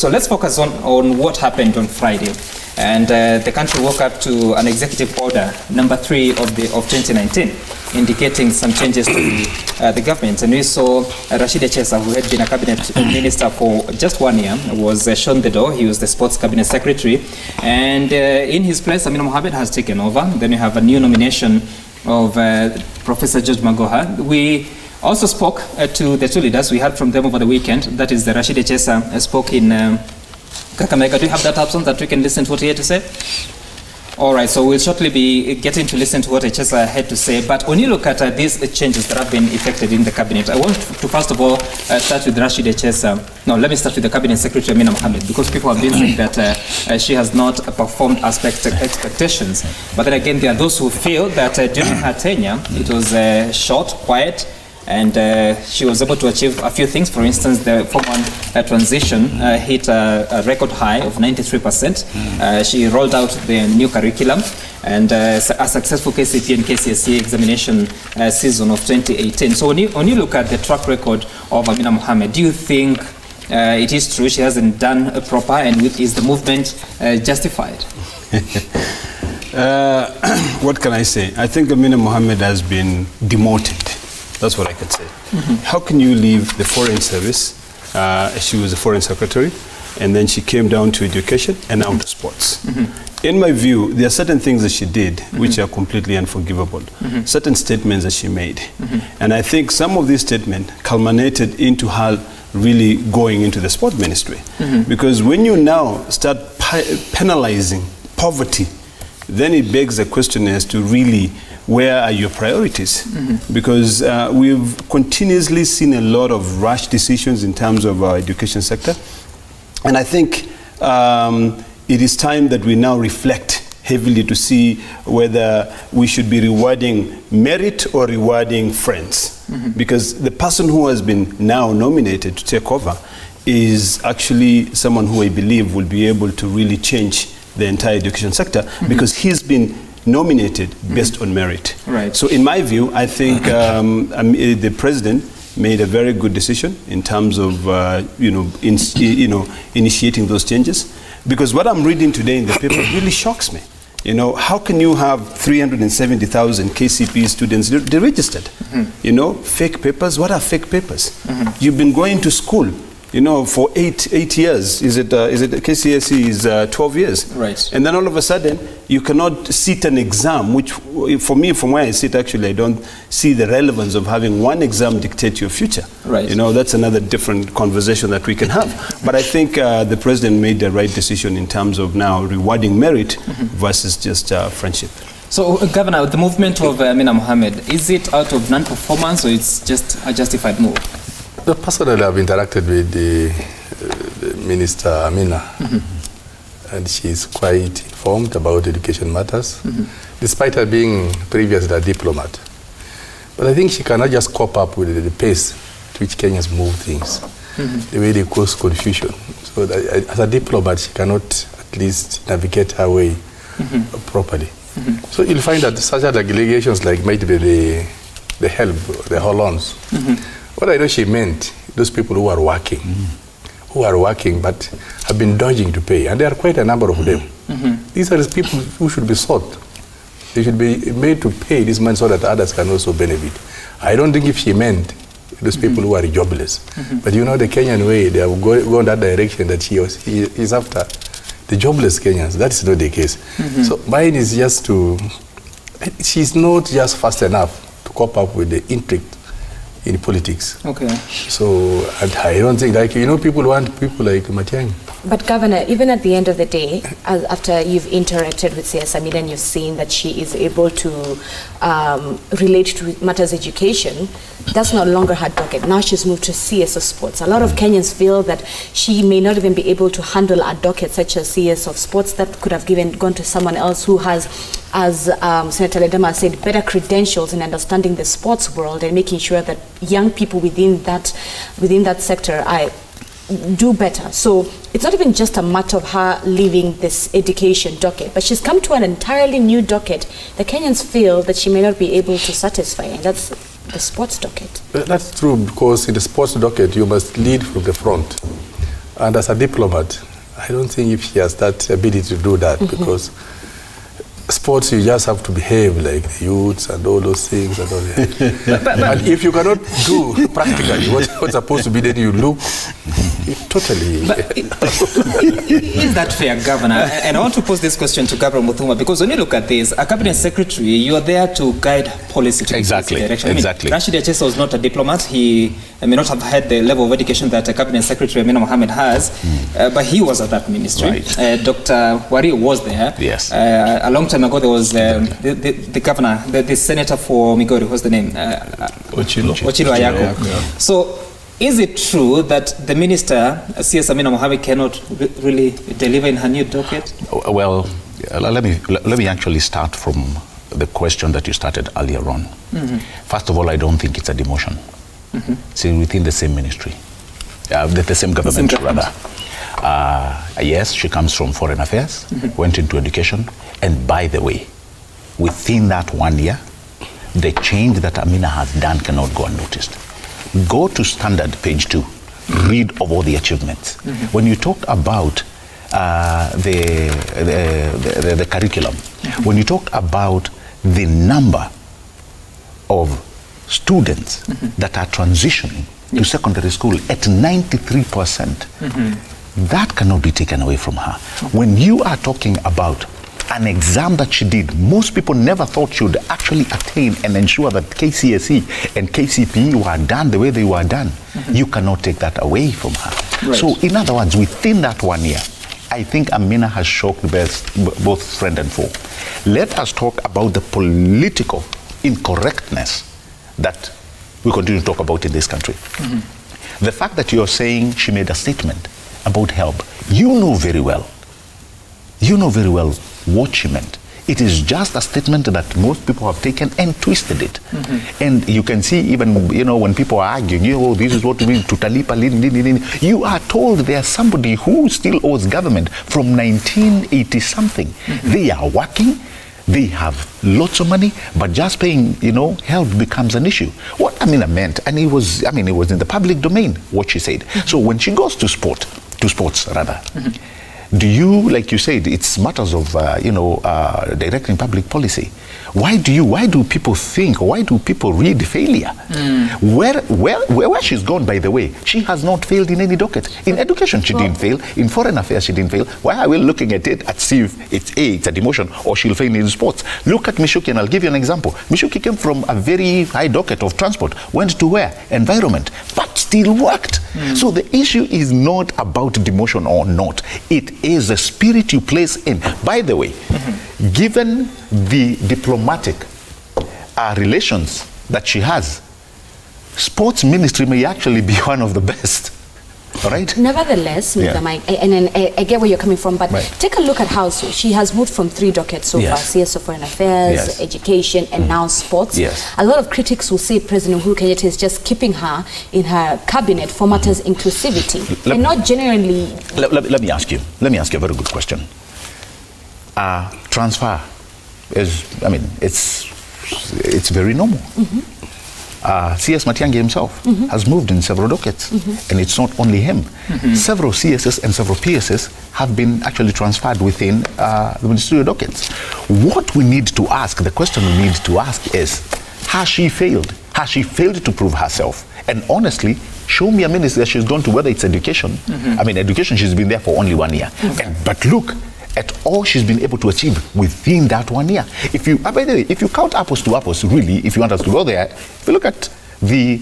So let's focus on what happened on Friday. And the country woke up to an executive order, number 3 of 2019, indicating some changes to the government. And we saw Rashid Echesa, who had been a cabinet minister for just 1 year, was shown the door. He was the sports cabinet secretary. And in his place, Amina Mohamed has taken over. Then we have a new nomination of Professor George Magoha. We also spoke to the two leaders. We heard from them over the weekend. That is, the Rashid Echesa spoke in Kakamega. Do you have that option that we can listen to what he had to say? All right, so we'll shortly be getting to listen to what Echesa had to say. But when you look at these changes that have been effected in the cabinet, I want to first of all start with Rashid Echesa. No, let me start with the cabinet secretary, Amina Mohamed, because people have been saying that she has not performed as per expectations. But then again, there are those who feel that during her tenure, it was short, quiet, and she was able to achieve a few things. For instance, the Form 1 transition hit a record high of 93%. She rolled out the new curriculum and a successful KCPE and KCSE examination season of 2018. So when you look at the track record of Amina Mohamed, do you think it is true she hasn't done proper, and is the movement justified? What can I say? I think Amina Mohamed has been demoted. That's what I could say. How can you leave the foreign service? She was a foreign secretary, and then she came down to education and now to sports. In my view, there are certain things that she did which are completely unforgivable. Certain statements that she made. And I think some of these statements culminated into her really going into the sport ministry. Because when you now start penalizing poverty, then it begs the question as to really, where are your priorities? Because we've continuously seen a lot of rash decisions in terms of our education sector. And I think it is time that we now reflect heavily to see whether we should be rewarding merit or rewarding friends. Because the person who has been now nominated to take over is actually someone who I believe will be able to really change the entire education sector, because he's been nominated based on merit. Right. So in my view, I think the president made a very good decision in terms of initiating those changes. Because what I'm reading today in the paper really shocks me. You know, how can you have 370,000 KCPE students deregistered? You know, fake papers. What are fake papers? You've been going to school, you know, for eight years. Is it KCSE is 12 years? Right. And then all of a sudden, you cannot sit an exam, which for me, from where I sit, actually, I don't see the relevance of having one exam dictate your future. Right. You know, that's another different conversation that we can have. But I think the president made the right decision in terms of now rewarding merit versus just friendship. So, Governor, the movement of Amina Mohamed, is it out of non-performance, or it's just a justified move? Personally, I've interacted with the Minister Amina, and she's quite informed about education matters, despite her being previously a diplomat. But I think she cannot just cope up with the pace to which Kenyans move things, the way they cause confusion. So that, as a diplomat, she cannot at least navigate her way properly. So you'll find that such allegations like might be the help, the hold-ons. What I know she meant, those people who are working, but have been dodging to pay, and there are quite a number of them. These are the people who should be sought. They should be made to pay this money so that others can also benefit. I don't think if she meant those people who are jobless. But you know the Kenyan way, they have gone that direction that he is after the jobless Kenyans. That is not the case. So mine is just to, she's not just fast enough to cope up with the intrigue in politics. Okay. So I don't think, like, you know, people want people like Matiang'i. But Governor, even at the end of the day, after you've interacted with CS Amina and you've seen that she is able to relate to matters education, that's no longer her docket. Now she's moved to CS of sports. A lot of Kenyans feel that she may not even be able to handle a docket such as CS of sports that could have gone to someone else who has, as Senator Ledama said, better credentials in understanding the sports world and making sure that young people within that sector do better. So it's not even just a matter of her leaving this education docket, but she's come to an entirely new docket that Kenyans feel that she may not be able to satisfy, and that's the sports docket. That's true, because in the sports docket you must lead from the front. And as a diplomat, I don't think if she has that ability to do that, because sports, you just have to behave like the youths and all those things. And, all that. And if you cannot do practically what's supposed to be, then you look totally... Is that fair, Governor? And I want to pose this question to Gabriel Muthuma, because when you look at this, a cabinet secretary, you are there to guide policy to exactly. direction. Exactly. Rashid Achesa was not a diplomat. He may not have had the level of education that a cabinet secretary, Amina Mohamed, has, but he was at that ministry. Right. Dr. Wari was there. Yes. A long time ago, there was the governor, the senator for Migori, what's the name? Ochilo Ayako. Yeah. So, is it true that the minister, CS Amina Mohamed, cannot really deliver in her new docket? Well, let me actually start from the question that you started earlier on. First of all, I don't think it's a demotion. See, within the same ministry, the same government, rather. Yes, she comes from foreign affairs, went into education, and by the way, within that 1 year, the change that Amina has done cannot go unnoticed. Go to Standard, page 2, read of all the achievements. When you talk about the curriculum, when you talk about the number of students that are transitioning to secondary school at 93%, that cannot be taken away from her. When you are talking about an exam that she did, most people never thought she would actually attain and ensure that KCSE and KCPE were done the way they were done. You cannot take that away from her. Right. So in other words, within that 1 year, I think Amina has shocked both friend and foe. Let us talk about the political incorrectness that we continue to talk about in this country. The fact that you're saying she made a statement about help, you know very well what she meant. It is just a statement that most people have taken and twisted it. And you can see even, when people are arguing, oh, this is what we mean, tutalipa, you are told there's somebody who still owes government from 1980-something. They are working, they have lots of money, but just paying, help becomes an issue. What Amina meant, and it was in the public domain, what she said. So when she goes to sports, do you, like you said, it's matters of, directing public policy. Why do people think, why do people read failure? Where she's gone, by the way, she has not failed in any docket. In education, she didn't fail. In foreign affairs, she didn't fail. Why are we looking at it see if it's a demotion or she'll fail in sports? Look at Mishuki, and I'll give you an example. Mishuki came from a very high docket of transport, went to where? Environment, but still worked. So the issue is not about demotion or not. It is the spirit you place in. By the way, given the diplomatic relations that she has, sports ministry may actually be one of the best. All right? Nevertheless, Mr. Mike, and I get where you're coming from, but take a look at how she has moved from 3 dockets so far: CS of Foreign Affairs, Education, and now sports. A lot of critics will say President Uhuru Kenyatta is just keeping her in her cabinet for matters inclusivity, and not generally... Let me ask you a very good question. Transfer is, it's very normal. CS Matiang'i himself has moved in several dockets, and it's not only him. Several CSs and several PSs have been actually transferred within the ministerial dockets. What we need to ask, the question we need to ask is, has she failed? Has she failed to prove herself? And honestly, show me a minister she's gone to, whether it's education. Education, she's been there for only 1 year. But look at all she's been able to achieve within that 1 year. If you, by the way, if you count apples to apples, really, if you want us to go there, if you look at the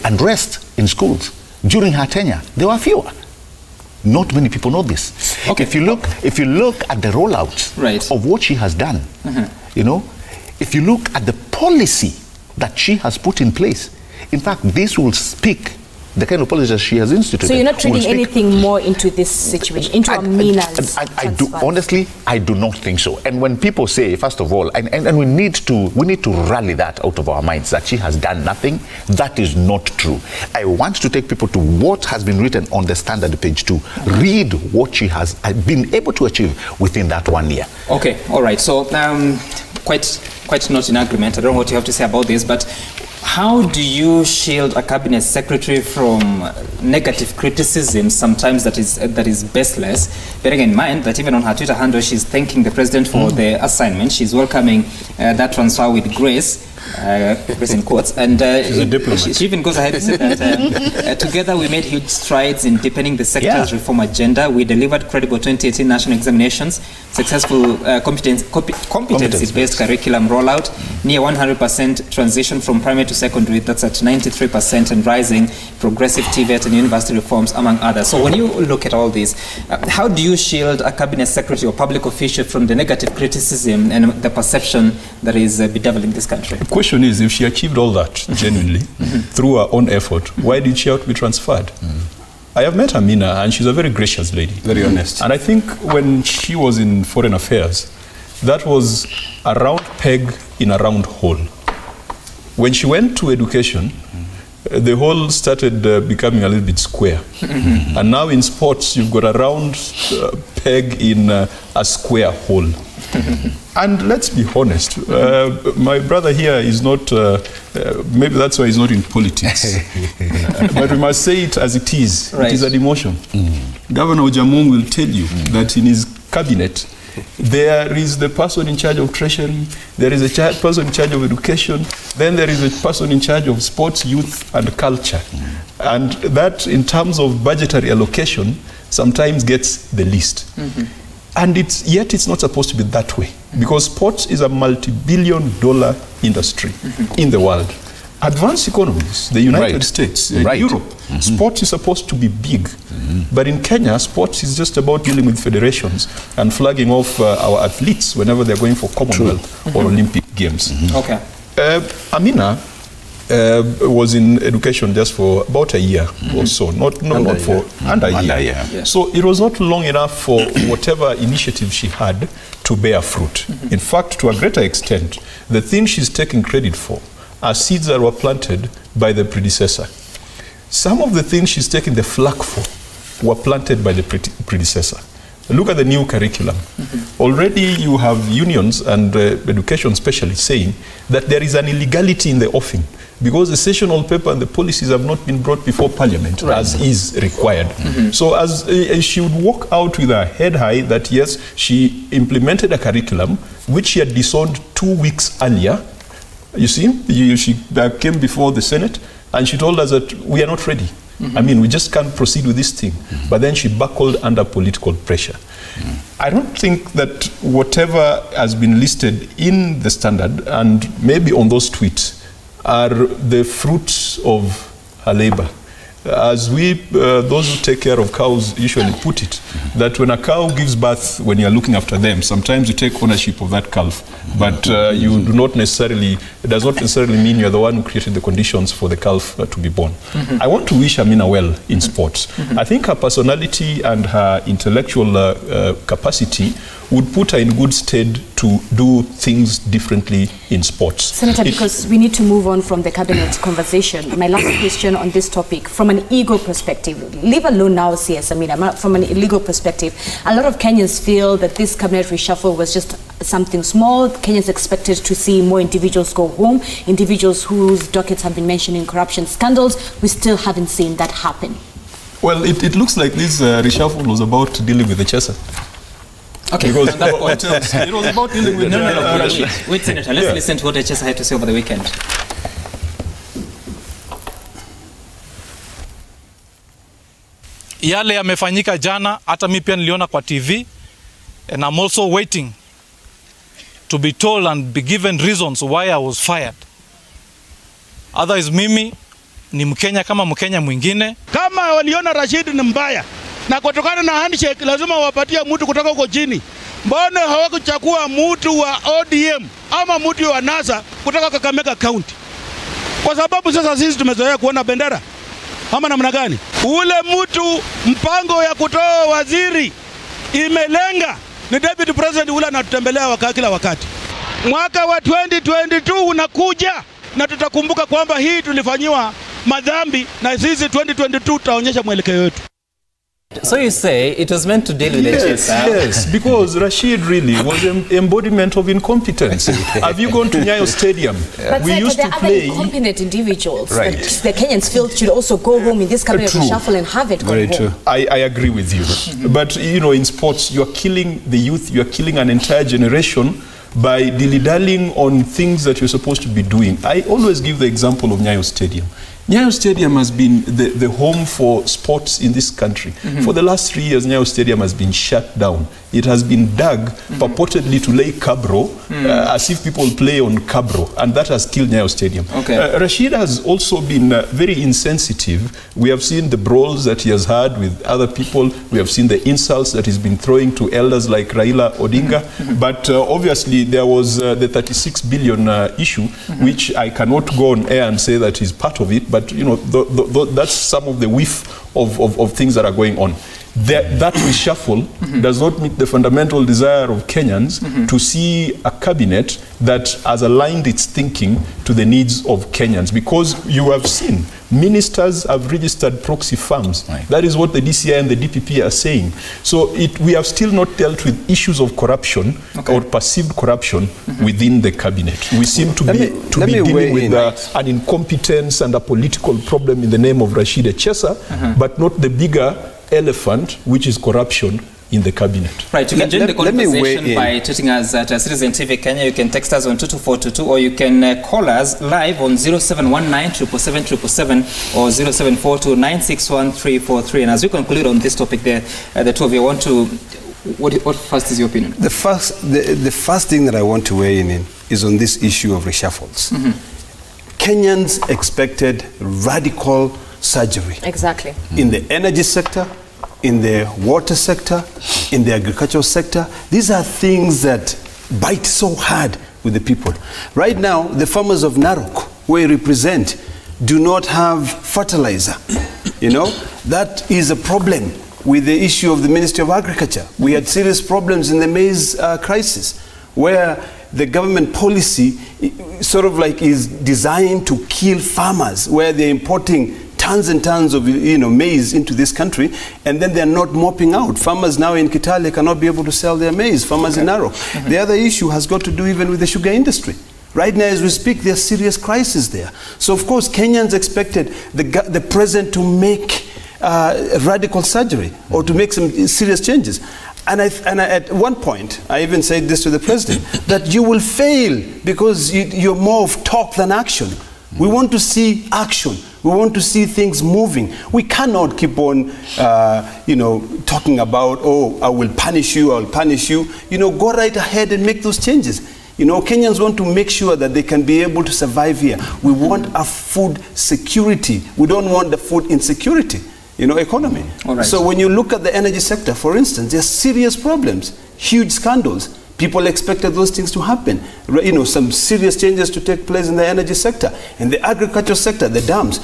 unrest in schools during her tenure, there were fewer. Not many people know this. Okay. If you look at the rollout of what she has done, if you look at the policy that she has put in place, in fact, this will speak the kind of policies she has instituted. So you're not reading anything more into this situation, into Amina's honestly, I do not think so. And when people say, first of all, and we need to rally that out of our minds, that she has done nothing, that is not true. I want to take people to what has been written on the Standard, page 2. Read what she has been able to achieve within that 1 year. Okay, all right. So quite not in agreement. I don't know what you have to say about this, but how do you shield a cabinet secretary from negative criticism sometimes that is baseless, bearing in mind that even on her Twitter handle she's thanking the president for the assignment, she's welcoming that transfer with grace, grace in quotes, and she's a diplomat. She even goes ahead and said that together we made huge strides in deepening the sector's reform agenda. We delivered credible 2018 national examinations, successful competency-based curriculum rollout, near 100% transition from primary to secondary, that's at 93% and rising, progressive TVET and university reforms, among others. So when you look at all this, how do you shield a cabinet secretary or public official from the negative criticism and the perception that is bedeviling this country? The question is, if she achieved all that genuinely through her own effort, why did she have to be transferred? I have met Amina, and she's a very gracious lady. Very honest. And I think when she was in foreign affairs, that was a round peg in a round hole. When she went to education, the hole started becoming a little bit square. And now in sports, you've got a round peg in a square hole. And let's be honest, my brother here is not, maybe that's why he's not in politics. But we must say it as it is. Right. It is an emotion. Governor Ojamong will tell you that in his cabinet, there is the person in charge of treasury, there is a person in charge of education, then there is a person in charge of sports, youth, and culture. And that, in terms of budgetary allocation, sometimes gets the least. And yet it's not supposed to be that way, because sports is a multi-billion-dollar industry in the world. Advanced economies, the United States, Europe, sports is supposed to be big. But in Kenya, sports is just about dealing with federations and flagging off our athletes whenever they're going for Commonwealth or Olympic Games. Okay. Amina was in education just for about a year or so, not under a year. Yeah. So it was not long enough for whatever initiative she had to bear fruit. In fact, to a greater extent, the thing she's taking credit for are seeds that were planted by the predecessor. Some of the things she's taking the flak for were planted by the predecessor. Look at the new curriculum. Already you have unions and education specialists saying that there is an illegality in the offing because the sessional paper and the policies have not been brought before Parliament as is required. So as she would walk out with her head high that yes, she implemented a curriculum which she had disowned 2 weeks earlier. You see, she came before the Senate and she told us that we are not ready. I mean, we just can't proceed with this thing. But then she buckled under political pressure. I don't think that whatever has been listed in the Standard and maybe on those tweets are the fruits of her labor. As we, those who take care of cows usually put it, that when a cow gives birth, when you're looking after them, sometimes you take ownership of that calf, but you do not necessarily, it does not necessarily mean you're the one who created the conditions for the calf to be born. I want to wish Amina well in sports. I think her personality and her intellectual capacity would put her in good stead to do things differently in sports. Senator, because we need to move on from the cabinet conversation, my last question on this topic, from an ego perspective, leave alone now CS Amina, from an illegal perspective, a lot of Kenyans feel that this cabinet reshuffle was just something small. Kenyans expected to see more individuals go home, individuals whose dockets have been mentioned in corruption scandals. We still haven't seen that happen. Well, it looks like this reshuffle was about dealing with the chaser. Okay, because it was about dealing with wait, Senator, let's listen to what the chaser had to say over the weekend. Yale yamefanyika jana, hata mimi pia niliona kwa TV, and I'm also waiting to be told and be given reasons why I was fired. Otherwise mimi ni Mkenya kama Mkenya mwingine. Kama waliona Rashid ni mbaya na kutokana na handshake lazima wapatie mtu kutoka huko chini, mbona hawakuchagua mtu wa ODM ama mtu wa NASA kutoka Kakamega County? Kwa sababu sasa sisi tumezoea kuona bendera ama namna gani? Ule mtu mpango ya kutoa waziri imelenga ni Deputy President ule anatutembelea kila wakati. Mwaka wa 2022 unakuja na tutakumbuka kwamba hii tulifanyiwa madhambi, na sisi 2022 tutaonyesha mwelekeo wetu. So you say it was meant to deal with the chaser? Yes, because Rashid really was an embodiment of incompetence. Have you gone to Nyayo Stadium? But We used there to are other play. incompetent individuals Right. that the Kenyans feel should also go home in this cabinet True. reshuffle and have it Very go true. home. I agree with you. But, you know, in sports, you're killing the youth, you're killing an entire generation by dilly-dallying on things that you're supposed to be doing. I always give the example of Nyayo Stadium. Nyayo Stadium has been the home for sports in this country. For the last 3 years, Nyayo Stadium has been shut down. It has been dug purportedly to lay cabro, as if people play on cabro, and that has killed Nyayo Stadium. Okay. Rashid has also been very insensitive. We have seen the brawls that he has had with other people. We have seen the insults that he's been throwing to elders like Raila Odinga. But obviously, there was the 36 billion issue, which I cannot go on air and say that he's part of it. But you know, that's some of the whiff of things that are going on. That reshuffle does not meet the fundamental desire of Kenyans to see a cabinet that has aligned its thinking to the needs of Kenyans. Because you have seen ministers have registered proxy firms. Right. That is what the DCI and the DPP are saying. So we have still not dealt with issues of corruption or perceived corruption within the cabinet. We seem to be dealing with an incompetence and a political problem in the name of Rashid Echesa, but not the bigger elephant, which is corruption in the cabinet. Right, you can join the conversation by tweeting us at Citizen TV Kenya. You can text us on 22422, or you can call us live on 0719 777 or 0742 961 343. And as we conclude on this topic, the two of you want to, what first is your opinion? The first thing that I want to weigh in is on this issue of reshuffles. Kenyans expected radical surgery. Exactly. In the energy sector, in the water sector, in the agricultural sector. These are things that bite so hard with the people. Right now, the farmers of Narok, who I represent, do not have fertilizer. You know, that is a problem with the issue of the Ministry of Agriculture. We had serious problems in the maize crisis, where the government policy sort of like is designed to kill farmers, where they're importing tons and tons of maize into this country, and then they're not mopping out. Farmers now in Kitale cannot be able to sell their maize, farmers in Narok. The other issue has got to do even with the sugar industry. Right now as we speak, there's serious crisis there. So of course Kenyans expected the president to make radical surgery or to make some serious changes. And at one point, I even said this to the president, that you will fail because you're more of talk than action. We want to see action. We want to see things moving. We cannot keep on, talking about, oh, I will punish you, I'll punish you. Go right ahead and make those changes. Kenyans want to make sure that they can be able to survive here. We want a food security. We don't want the food insecurity, economy. All right. So when you look at the energy sector, for instance, there's serious problems, huge scandals. People expected those things to happen. Some serious changes to take place in the energy sector, in the agriculture sector, the dams.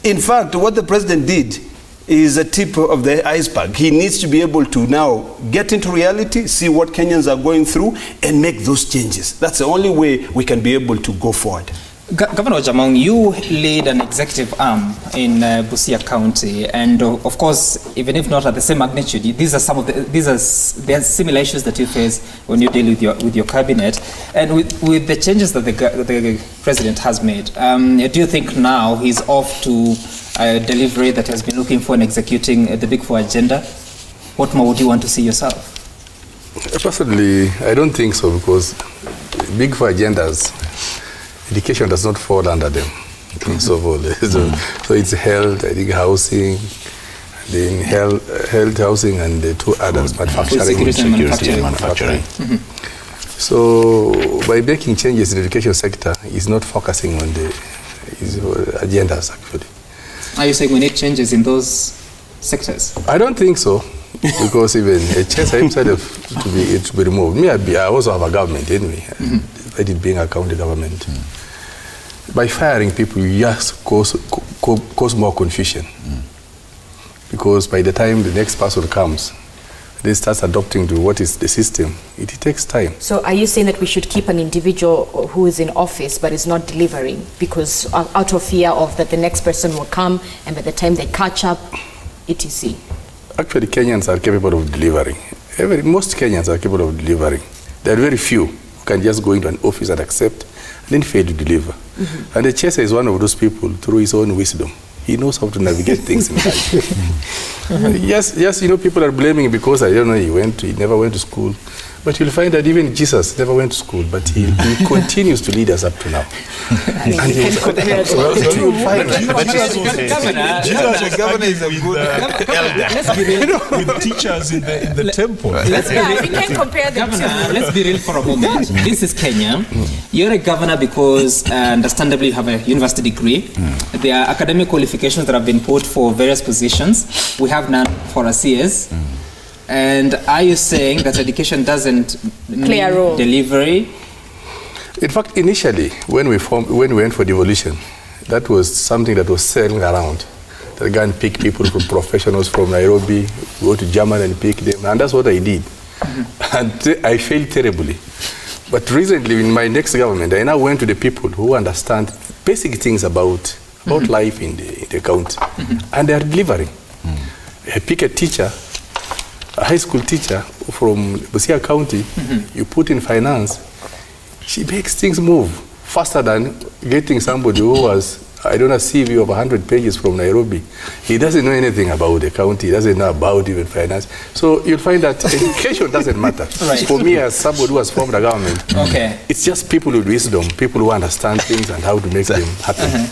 In fact, what the president did is a tip of the iceberg. He needs to be able to now get into reality, see what Kenyans are going through, and make those changes. That's the only way we can be able to go forward. Governor Ojamong, you lead an executive arm in Busia County, and of course, even if not at the same magnitude, these are there are similar issues that you face when you deal with your cabinet, and with the changes that the president has made. Do you think now he's off to a delivery that has been looking for and executing the Big Four agenda? What more would you want to see yourself? Personally, I don't think so, because Big Four agendas, education does not fall under them. So it's health, I think housing, then health, housing, and the two others, manufacturing and manufacturing. So by making changes in the education sector, he's not focusing on his agendas actually. Are you saying we need changes in those sectors? I don't think so, because even Echesa himself to be removed. Me, I also have a government anyway. Despite it being a county government. By firing people, you just cause more confusion. Because by the time the next person comes, they start adopting to what is the system. It takes time. So are you saying that we should keep an individual who is in office but is not delivering because out of fear of that the next person will come and by the time they catch up, etc.? Actually, Kenyans are capable of delivering. Most Kenyans are capable of delivering. There are very few who can just go into an office and accept and then fail to deliver. And the chaser is one of those people through his own wisdom. He knows how to navigate things in life. Yes, people are blaming him because, I don't know, he never went to school. But you'll find that even Jesus never went to school, but he continues to lead us up to now. And he Jesus was with teachers in the temple. We can compare them. Governor, let's be real for a moment. This is Kenya. You're a governor because, understandably, you have a university degree. There are academic qualifications that have been put for various positions. We have none for a CS. And are you saying that education doesn't play a role? Delivery? In fact, initially, when we went for devolution, that was something that was selling around. That go and pick people from professionals from Nairobi, go to Germany and pick them, and that's what I did. And I failed terribly. But recently, in my next government, I now went to the people who understand basic things about life in the county, and they are delivering. I pick a teacher, a high school teacher from Busia County, you put in finance, she makes things move faster than getting somebody who was, I don't know, a CV of 100 pages from Nairobi. He doesn't know anything about the county, he doesn't know about even finance. So you'll find that education doesn't matter. Right. For me, as somebody who has formed a government, it's just people with wisdom, people who understand things and how to make them happen.